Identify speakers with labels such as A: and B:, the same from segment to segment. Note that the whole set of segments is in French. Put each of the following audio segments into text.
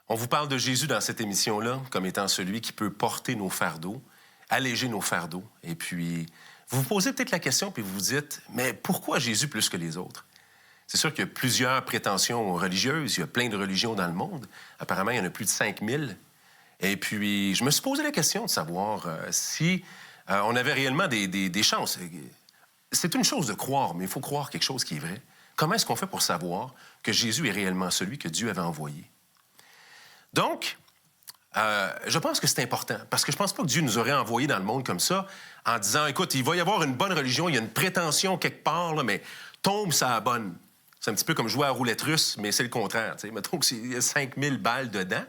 A: On vous parle de Jésus dans cette émission-là comme étant celui qui peut porter nos fardeaux, alléger nos fardeaux. Et puis, vous vous posez peut-être la question, puis vous vous dites, mais pourquoi Jésus plus que les autres? C'est sûr qu'il y a plusieurs prétentions religieuses, il y a plein de religions dans le monde. Apparemment, il y en a plus de 5000. Et puis, je me suis posé la question de savoir si on avait réellement des chances. C'est une chose de croire, mais il faut croire quelque chose qui est vrai. Comment est-ce qu'on fait pour savoir que Jésus est réellement celui que Dieu avait envoyé? Donc, je pense que c'est important, parce que je pense pas que Dieu nous aurait envoyés dans le monde comme ça en disant, écoute, il va y avoir une bonne religion, il y a une prétention quelque part, là, mais tombe ça la bonne. C'est un petit peu comme jouer à roulette russe, mais c'est le contraire. T'sais. Mettons qu'il y a 5000 balles dedans,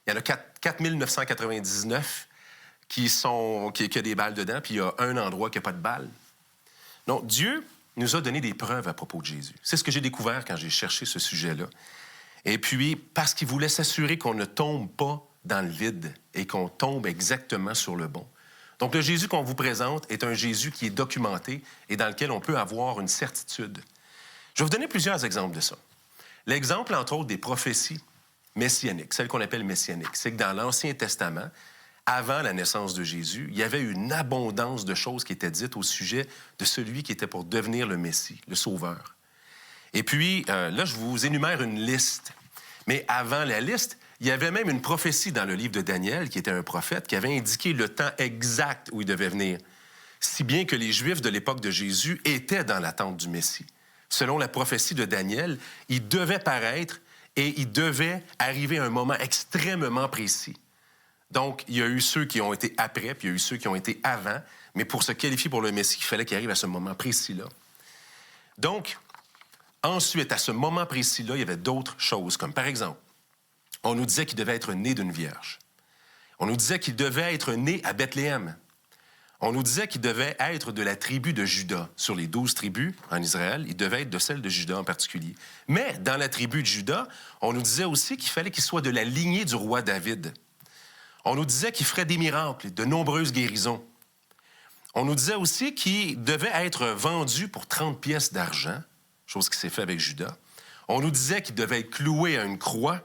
A: il y en a 4999 qui a des balles dedans, puis il y a un endroit qui n'a pas de balles. Donc, Dieu nous a donné des preuves à propos de Jésus. C'est ce que j'ai découvert quand j'ai cherché ce sujet-là. Et puis, parce qu'il voulait s'assurer qu'on ne tombe pas dans le vide et qu'on tombe exactement sur le bon. Donc, le Jésus qu'on vous présente est un Jésus qui est documenté et dans lequel on peut avoir une certitude. Je vais vous donner plusieurs exemples de ça. L'exemple, entre autres, des prophéties messianiques, celles qu'on appelle messianiques, c'est que dans l'Ancien Testament, avant la naissance de Jésus, il y avait une abondance de choses qui étaient dites au sujet de celui qui était pour devenir le Messie, le Sauveur. Et puis, là, je vous énumère une liste. Mais avant la liste, il y avait même une prophétie dans le livre de Daniel, qui était un prophète, qui avait indiqué le temps exact où il devait venir. Si bien que les Juifs de l'époque de Jésus étaient dans l'attente du Messie. Selon la prophétie de Daniel, il devait paraître et il devait arriver à un moment extrêmement précis. Donc, il y a eu ceux qui ont été après, puis il y a eu ceux qui ont été avant, mais pour se qualifier pour le Messie, il fallait qu'il arrive à ce moment précis-là. Donc, ensuite, à ce moment précis-là, il y avait d'autres choses, comme par exemple, on nous disait qu'il devait être né d'une vierge. On nous disait qu'il devait être né à Bethléem. On nous disait qu'il devait être de la tribu de Juda. Sur les 12 tribus en Israël, il devait être de celle de Juda en particulier. Mais dans la tribu de Juda, on nous disait aussi qu'il fallait qu'il soit de la lignée du roi David. On nous disait qu'il ferait des miracles, de nombreuses guérisons. On nous disait aussi qu'il devait être vendu pour 30 pièces d'argent, chose qui s'est faite avec Judas. On nous disait qu'il devait être cloué à une croix,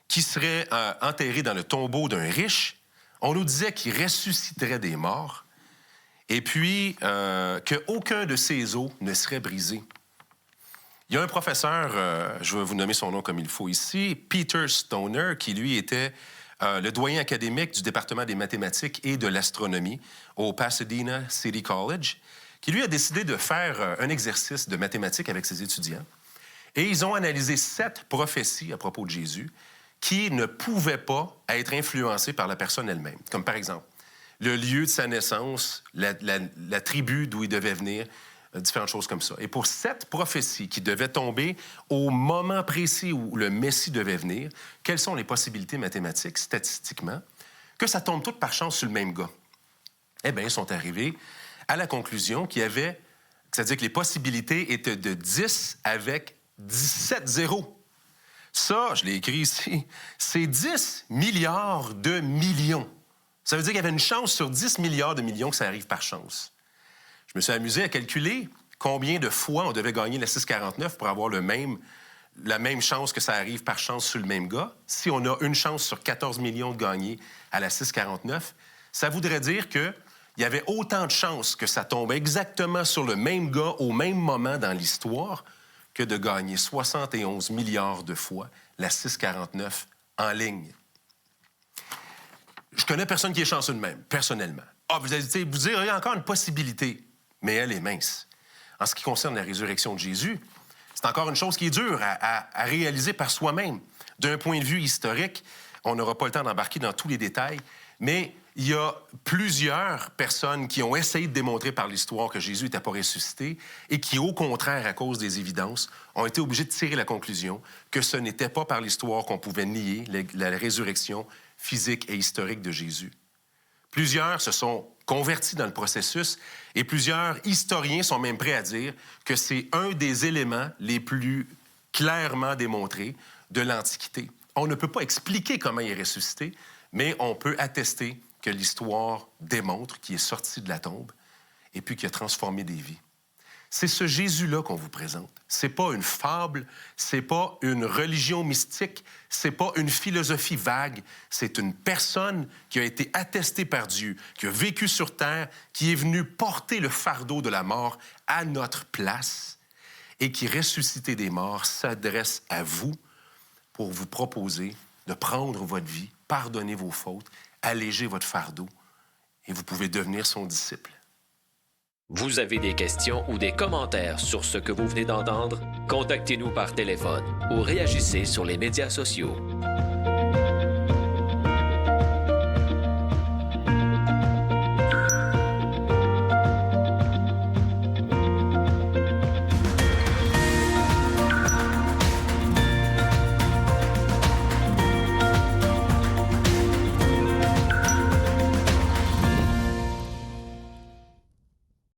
A: qu'il serait enterré dans le tombeau d'un riche. On nous disait qu'il ressusciterait des morts. Et puis, qu'aucun de ses os ne serait brisé. Il y a un professeur, je vais vous nommer son nom comme il faut ici, Peter Stoner, qui lui était le doyen académique du département des mathématiques et de l'astronomie au Pasadena City College, qui lui a décidé de faire un exercice de mathématiques avec ses étudiants. Et ils ont analysé 7 prophéties à propos de Jésus qui ne pouvaient pas être influencées par la personne elle-même. Comme par exemple, le lieu de sa naissance, la tribu d'où il devait venir, différentes choses comme ça. Et pour 7 prophéties qui devaient tomber au moment précis où le Messie devait venir, quelles sont les possibilités mathématiques, statistiquement, que ça tombe toutes par chance sur le même gars? Eh bien, ils sont arrivés à la conclusion qu'il y avait, c'est-à-dire que les possibilités étaient de 10 avec 17 zéros. Ça, je l'ai écrit ici, c'est 10 milliards de millions. Ça veut dire qu'il y avait une chance sur 10 milliards de millions que ça arrive par chance. Je me suis amusé à calculer combien de fois on devait gagner la 649 pour avoir la même chance que ça arrive par chance sur le même gars. Si on a une chance sur 14 millions de gagner à la 649, ça voudrait dire qu'il y avait autant de chances que ça tombe exactement sur le même gars au même moment dans l'histoire que de gagner 71 milliards de fois la 649 en ligne. Je connais personne qui est chanceux de même, personnellement. Ah, vous allez dire, il y a encore une possibilité, mais elle est mince. En ce qui concerne la résurrection de Jésus, c'est encore une chose qui est dure à réaliser par soi-même. D'un point de vue historique, on n'aura pas le temps d'embarquer dans tous les détails, mais il y a plusieurs personnes qui ont essayé de démontrer par l'histoire que Jésus n'était pas ressuscité et qui, au contraire, à cause des évidences, ont été obligés de tirer la conclusion que ce n'était pas par l'histoire qu'on pouvait nier la résurrection physique et historique de Jésus. Plusieurs se sont convertis dans le processus et plusieurs historiens sont même prêts à dire que c'est un des éléments les plus clairement démontrés de l'Antiquité. On ne peut pas expliquer comment il est ressuscité, mais on peut attester que l'histoire démontre qu'il est sorti de la tombe et puis qu'il a transformé des vies. C'est ce Jésus-là qu'on vous présente. C'est pas une fable, c'est pas une religion mystique, c'est pas une philosophie vague. C'est une personne qui a été attestée par Dieu, qui a vécu sur terre, qui est venue porter le fardeau de la mort à notre place et qui, ressuscité des morts, s'adresse à vous pour vous proposer de prendre votre vie, pardonner vos fautes, alléger votre fardeau, et vous pouvez devenir son disciple.
B: Vous avez des questions ou des commentaires sur ce que vous venez d'entendre? Contactez-nous par téléphone ou réagissez sur les médias sociaux.